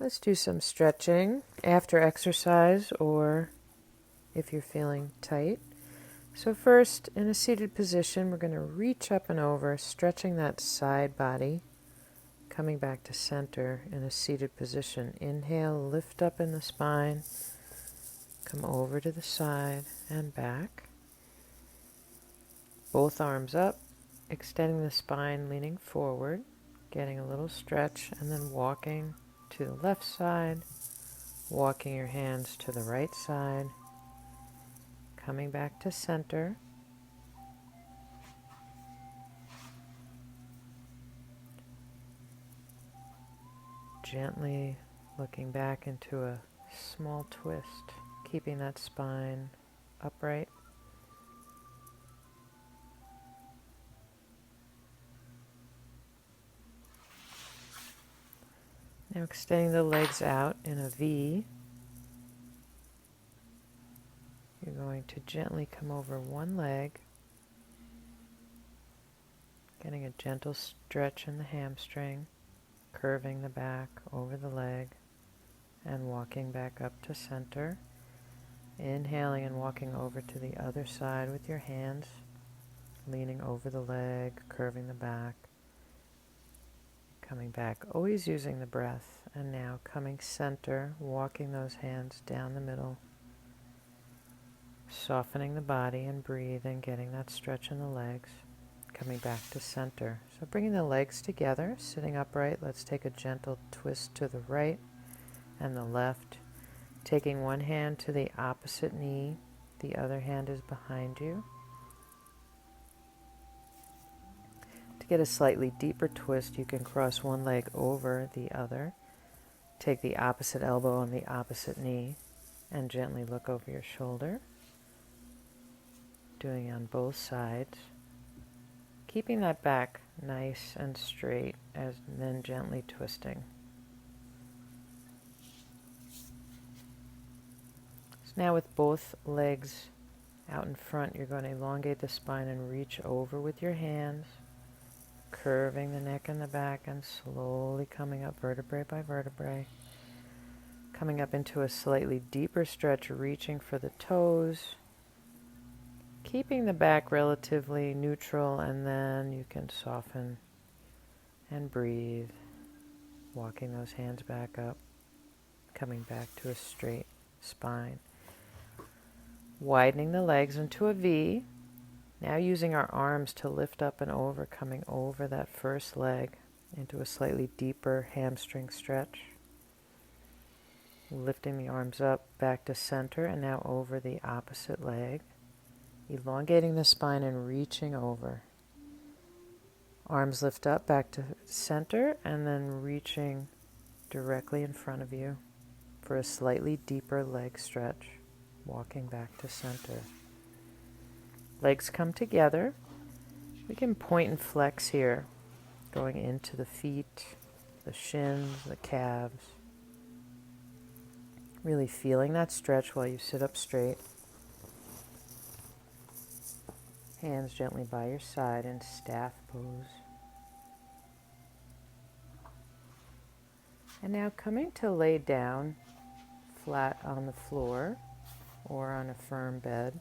Let's do some stretching after exercise or if you're feeling tight. So first, in a seated position, we're going to reach up and over, stretching that side body, coming back to center in a seated position. Inhale, lift up in the spine, come over to the side and back. Both arms up, extending the spine, leaning forward, getting a little stretch, and then walking to the left side, walking your hands to the right side, coming back to center. Gently looking back into a small twist, keeping that spine upright. Now extending the legs out in a V. You're going to gently come over one leg, getting a gentle stretch in the hamstring, curving the back over the leg, and walking back up to center. Inhaling and walking over to the other side with your hands, leaning over the leg, curving the back, coming back, always using the breath, and now coming center, walking those hands down the middle, softening the body and breathing, getting that stretch in the legs, coming back to center. So bringing the legs together, sitting upright, let's take a gentle twist to the right and the left, taking one hand to the opposite knee, the other hand is behind you. To get a slightly deeper twist, you can cross one leg over the other, take the opposite elbow on the opposite knee, and gently look over your shoulder, doing it on both sides, keeping that back nice and straight, and then gently twisting. So now with both legs out in front, you're going to elongate the spine and reach over with your hands, curving the neck and the back and slowly coming up vertebrae by vertebrae, coming up into a slightly deeper stretch, reaching for the toes, keeping the back relatively neutral, and then you can soften and breathe, walking those hands back up, coming back to a straight spine. Widening the legs into a V, now using our arms to lift up and over, coming over that first leg into a slightly deeper hamstring stretch. Lifting the arms up, back to center, and now over the opposite leg. Elongating the spine and reaching over. Arms lift up, back to center, and then reaching directly in front of you for a slightly deeper leg stretch. Walking back to center. Legs come together. We can point and flex here, going into the feet, the shins, the calves. Really feeling that stretch while you sit up straight. Hands gently by your side in staff pose. And now coming to lay down flat on the floor or on a firm bed.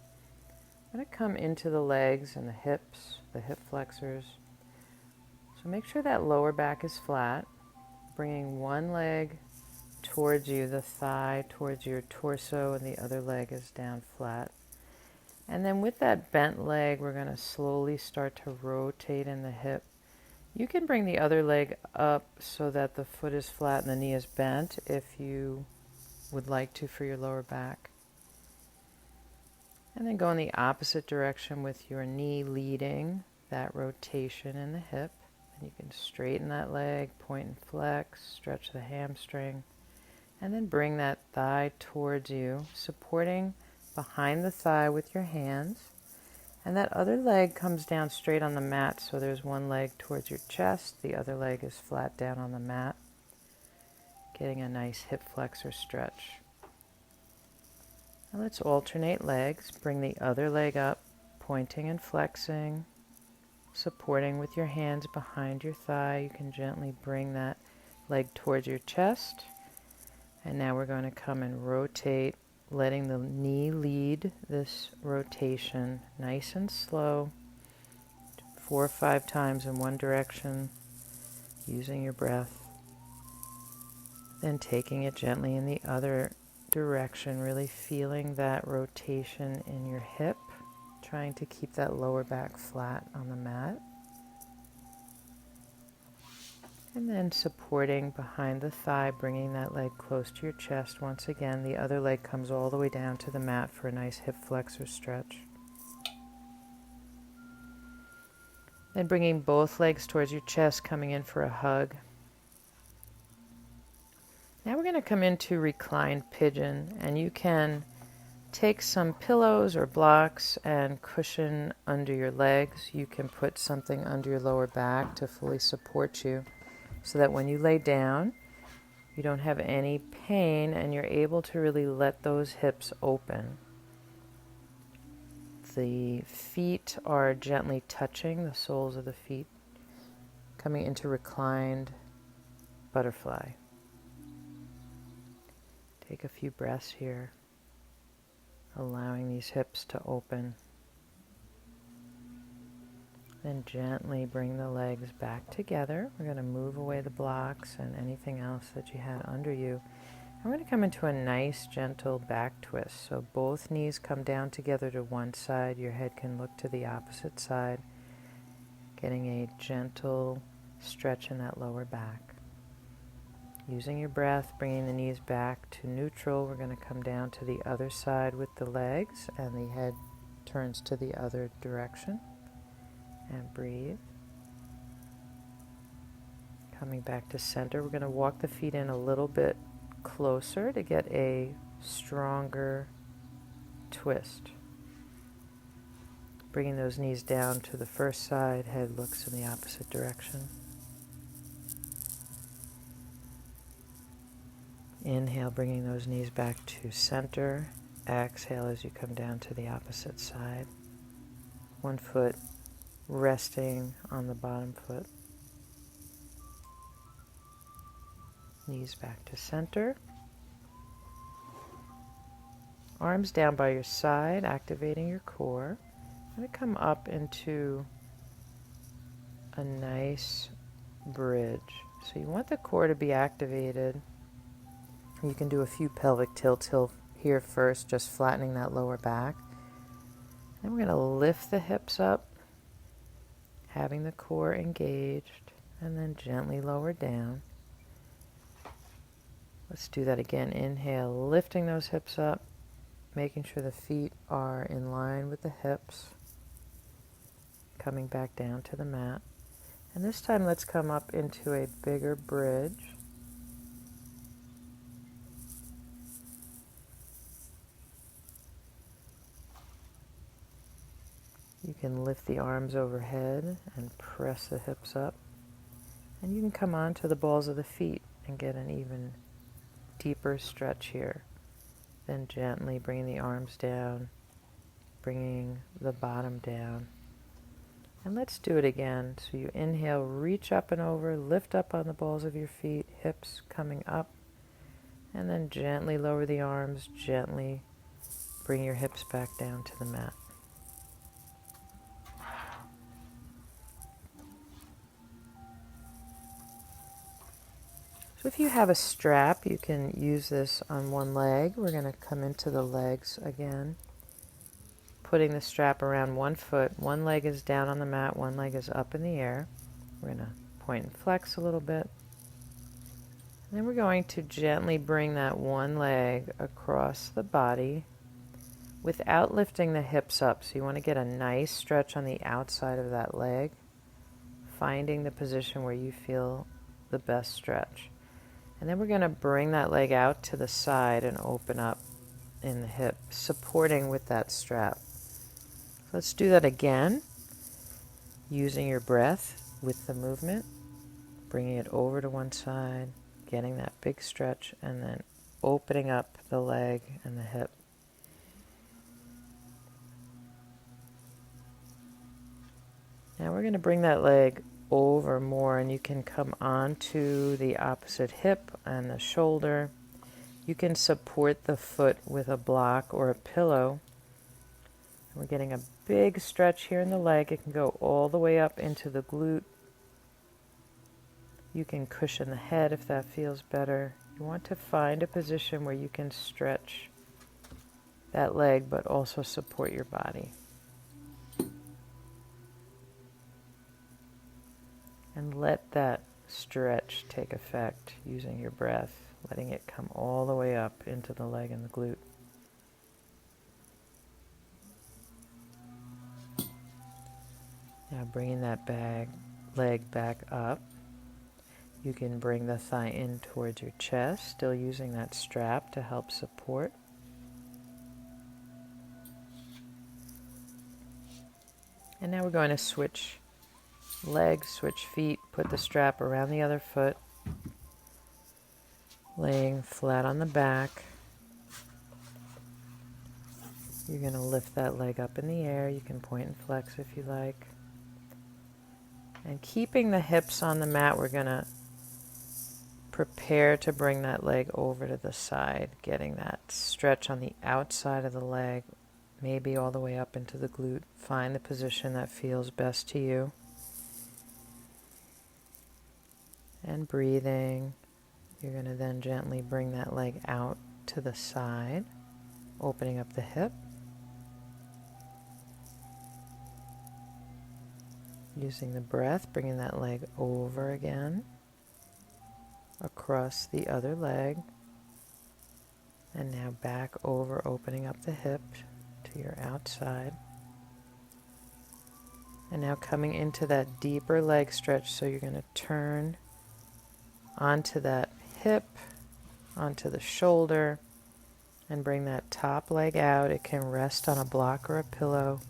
I'm going to come into the legs and the hips, the hip flexors. So make sure that lower back is flat, bringing one leg towards you, the thigh towards your torso, and the other leg is down flat. And then with that bent leg, we're going to slowly start to rotate in the hip. You can bring the other leg up so that the foot is flat and the knee is bent if you would like to for your lower back. And then go in the opposite direction with your knee leading that rotation in the hip. And you can straighten that leg, point and flex, stretch the hamstring, and then bring that thigh towards you, supporting behind the thigh with your hands. And that other leg comes down straight on the mat, so there's one leg towards your chest, the other leg is flat down on the mat, getting a nice hip flexor stretch. Now let's alternate legs. Bring the other leg up, pointing and flexing, supporting with your hands behind your thigh. You can gently bring that leg towards your chest And now we're going to come and rotate, letting the knee lead this rotation nice and slow, 4 or 5 times in one direction, using your breath. Then taking it gently in the other direction, really feeling that rotation in your hip, trying to keep that lower back flat on the mat. And then supporting behind the thigh, bringing that leg close to your chest. Once again, the other leg comes all the way down to the mat for a nice hip flexor stretch. Then bringing both legs towards your chest, coming in for a hug. Now we're going to come into reclined pigeon, and you can take some pillows or blocks and cushion under your legs. You can put something under your lower back to fully support you so that when you lay down, you don't have any pain and you're able to really let those hips open. The feet are gently touching, the soles of the feet, coming into reclined butterfly. Take a few breaths here, allowing these hips to open. Then gently bring the legs back together. We're going to move away the blocks and anything else that you had under you. I'm going to come into a nice, gentle back twist. So both knees come down together to one side. Your head can look to the opposite side, getting a gentle stretch in that lower back. Using your breath, bringing the knees back to neutral. We're going to come down to the other side with the legs, and the head turns to the other direction. And breathe. Coming back to center, we're going to walk the feet in a little bit closer to get a stronger twist. Bringing those knees down to the first side, head looks in the opposite direction. Inhale, bringing those knees back to center. Exhale as you come down to the opposite side. One foot resting on the bottom foot. Knees back to center. Arms down by your side, activating your core. I'm going to come up into a nice bridge. So you want the core to be activated. You can do a few pelvic tilts here first, just flattening that lower back. Then we're going to lift the hips up, having the core engaged, and then gently lower down. Let's do that again. Inhale, lifting those hips up, making sure the feet are in line with the hips, coming back down to the mat. And this time let's come up into a bigger bridge. You can lift the arms overhead and press the hips up. And you can come onto the balls of the feet and get an even deeper stretch here. Then gently bringing the arms down, bringing the bottom down. And let's do it again. So you inhale, reach up and over, lift up on the balls of your feet, hips coming up. And then gently lower the arms, gently bring your hips back down to the mat. So if you have a strap, you can use this on one leg. We're going to come into the legs again, putting the strap around one foot. One leg is down on the mat, one leg is up in the air. We're going to point and flex a little bit. And then we're going to gently bring that one leg across the body without lifting the hips up. So you want to get a nice stretch on the outside of that leg, finding the position where you feel the best stretch. And then we're going to bring that leg out to the side and open up in the hip, supporting with that strap. Let's do that again, using your breath with the movement, bringing it over to one side, getting that big stretch, and then opening up the leg and the hip. Now we're going to bring that leg over more, and you can come onto the opposite hip and the shoulder, You can support the foot with a block or a pillow. We're getting a big stretch here in the leg. It can go all the way up into the glute. You can cushion the head if that feels better. You want to find a position where you can stretch that leg but also support your body. And let that stretch take effect using your breath, letting it come all the way up into the leg and the glute. Now bringing that leg back up. You can bring the thigh in towards your chest, still using that strap to help support. And now we're going to switch legs, switch feet, put the strap around the other foot, laying flat on the back. You're going to lift that leg up in the air. You can point and flex if you like. And keeping the hips on the mat, we're going to prepare to bring that leg over to the side, getting that stretch on the outside of the leg, maybe all the way up into the glute. Find the position that feels best to you. And breathing, you're going to then gently bring that leg out to the side, opening up the hip. Using the breath, bringing that leg over again, across the other leg, and now back over, opening up the hip to your outside. And now coming into that deeper leg stretch, so you're going to turn onto that hip, onto the shoulder, and bring that top leg out. It can rest on a block or a pillow.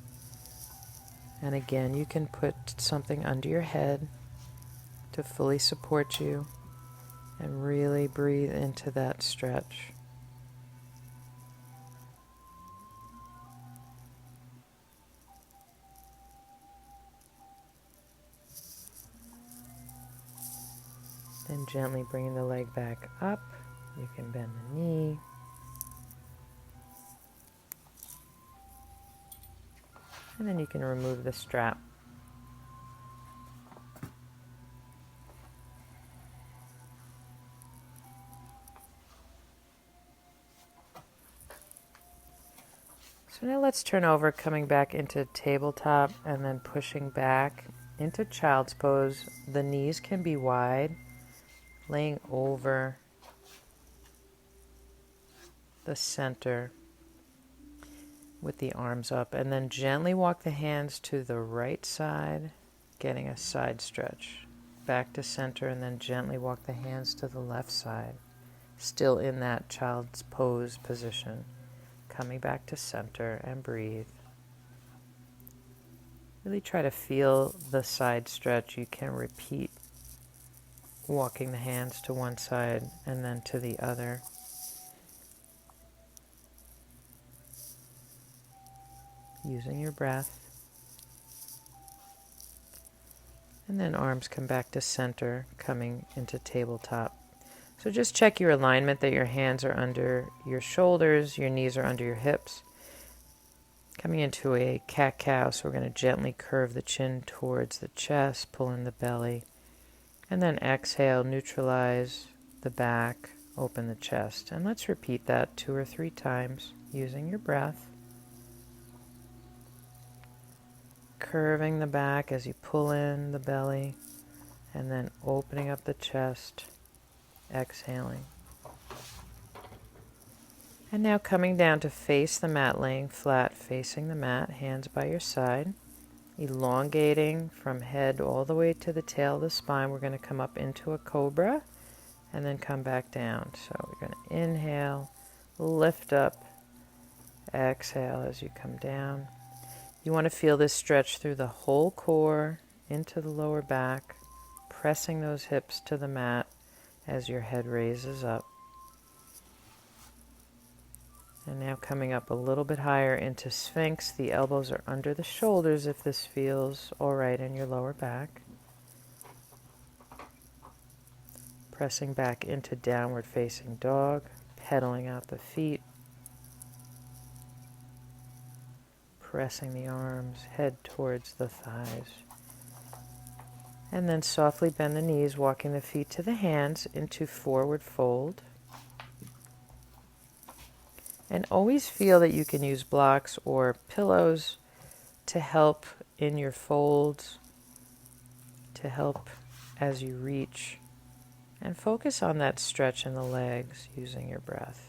And again, you can put something under your head to fully support you. And really breathe into that stretch. Then gently bringing the leg back up. You can bend the knee. And then you can remove the strap. So now let's turn over, coming back into tabletop and then pushing back into child's pose. The knees can be wide, laying over the center with the arms up, and then gently walk the hands to the right side, getting a side stretch. Back to center, and then gently walk the hands to the left side, still in that child's pose position. Coming back to center and breathe. Really try to feel the side stretch. You can repeat walking the hands to one side and then to the other. Using your breath. And then arms come back to center, coming into tabletop. So just check your alignment, that your hands are under your shoulders, your knees are under your hips. Coming into a cat-cow, so we're going to gently curve the chin towards the chest, pull in the belly, and then exhale, neutralize the back, open the chest. And let's repeat that 2 or 3 times using your breath. Curving the back as you pull in the belly, and then opening up the chest, exhaling. And now coming down to face the mat, laying flat, facing the mat, hands by your side, elongating from head all the way to the tail of the spine. We're going to come up into a cobra and then come back down. So we're going to inhale, lift up, exhale as you come down. You want to feel this stretch through the whole core, into the lower back, pressing those hips to the mat as your head raises up. And now coming up a little bit higher into Sphinx. The elbows are under the shoulders if this feels all right in your lower back. Pressing back into downward facing dog, pedaling out the feet, pressing the arms, head towards the thighs. And then softly bend the knees, walking the feet to the hands into forward fold. And always feel that you can use blocks or pillows to help in your folds, to help as you reach. And focus on that stretch in the legs using your breath.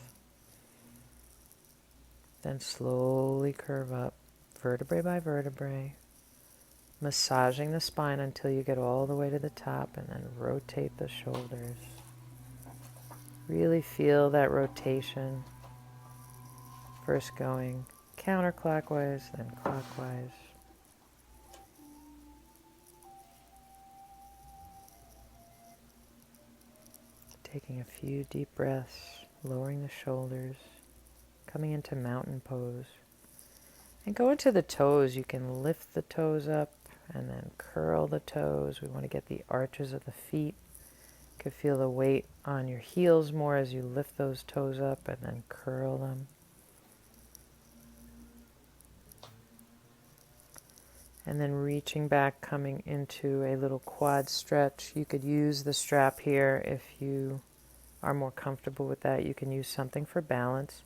Then slowly curve up, vertebrae by vertebrae, massaging the spine until you get all the way to the top, and then rotate the shoulders. Really feel that rotation, first going counterclockwise, then clockwise. Taking a few deep breaths, lowering the shoulders, coming into mountain pose. And go into the toes. You can lift the toes up and then curl the toes. We want to get the arches of the feet. You can feel the weight on your heels more as you lift those toes up and then curl them. And then reaching back, coming into a little quad stretch. You could use the strap here if you are more comfortable with that. You can use something for balance.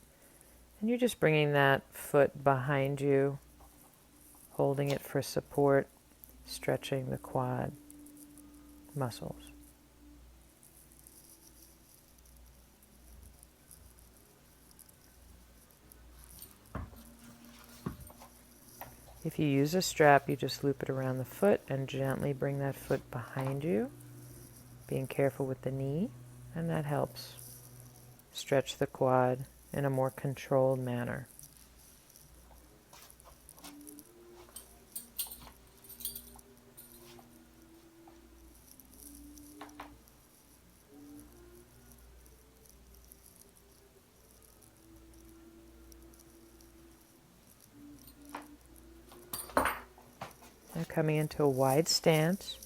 And you're just bringing that foot behind you, holding it for support, stretching the quad muscles. If you use a strap, you just loop it around the foot and gently bring that foot behind you, being careful with the knee, and that helps stretch the quad in a more controlled manner. Now coming into a wide stance,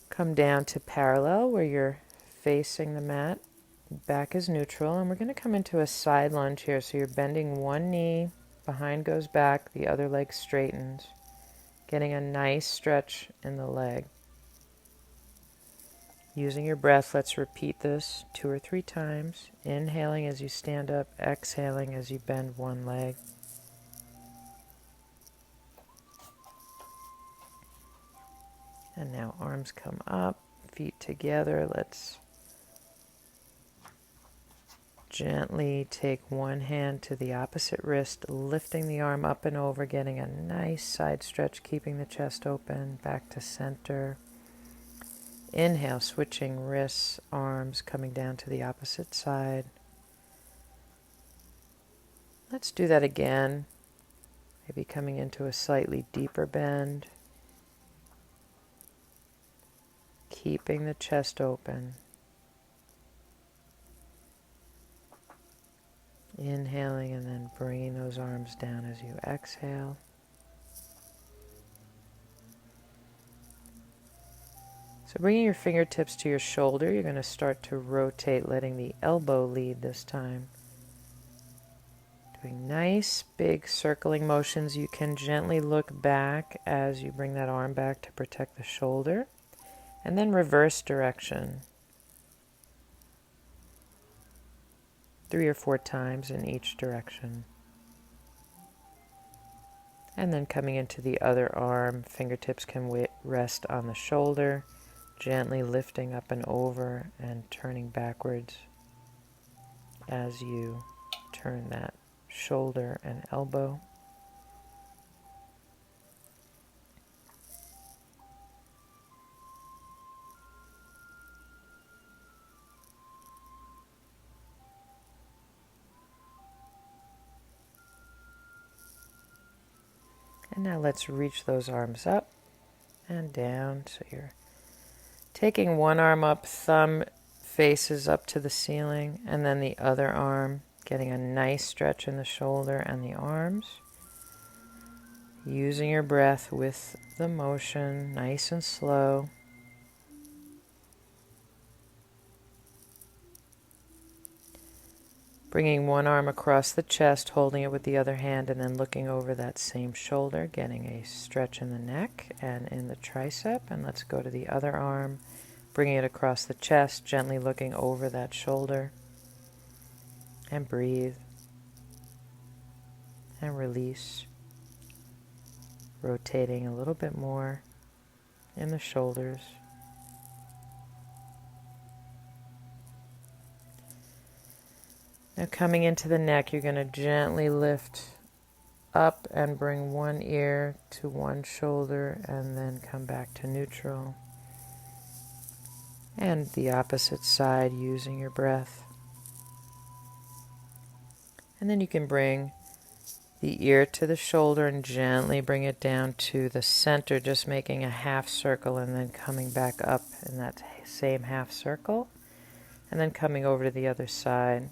come down to parallel where you're facing the mat. Back is neutral, and we're going to come into a side lunge here. So you're bending one knee, behind goes back, the other leg straightens, getting a nice stretch in the leg. Using your breath, let's repeat this 2 or 3 times. Inhaling as you stand up, exhaling as you bend one leg. And now arms come up, feet together. Let's gently take one hand to the opposite wrist, lifting the arm up and over, getting a nice side stretch, keeping the chest open, back to center. Inhale, switching wrists, arms coming down to the opposite side. Let's do that again, maybe coming into a slightly deeper bend. Keeping the chest open. Inhaling and then bringing those arms down as you exhale. So bringing your fingertips to your shoulder, you're going to start to rotate, letting the elbow lead this time. Doing nice big circling motions. You can gently look back as you bring that arm back to protect the shoulder. And then reverse direction. 3 or 4 times in each direction. And then coming into the other arm, fingertips can rest on the shoulder, gently lifting up and over and turning backwards as you turn that shoulder and elbow. And now let's reach those arms up and down. So you're taking one arm up, thumb faces up to the ceiling, and then the other arm, getting a nice stretch in the shoulder and the arms. Using your breath with the motion, nice and slow. Bringing one arm across the chest, holding it with the other hand, and then looking over that same shoulder, getting a stretch in the neck and in the tricep. And let's go to the other arm, bringing it across the chest, gently looking over that shoulder. And breathe. And release. Rotating a little bit more in the shoulders. Now coming into the neck, you're going to gently lift up and bring one ear to one shoulder and then come back to neutral. And the opposite side using your breath. And then you can bring the ear to the shoulder and gently bring it down to the center, just making a half circle and then coming back up in that same half circle. And then coming over to the other side.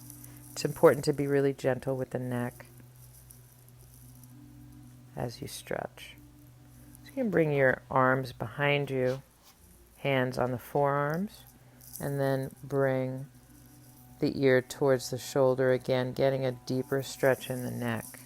It's important to be really gentle with the neck as you stretch. So you can bring your arms behind you, hands on the forearms, and then bring the ear towards the shoulder again, getting a deeper stretch in the neck.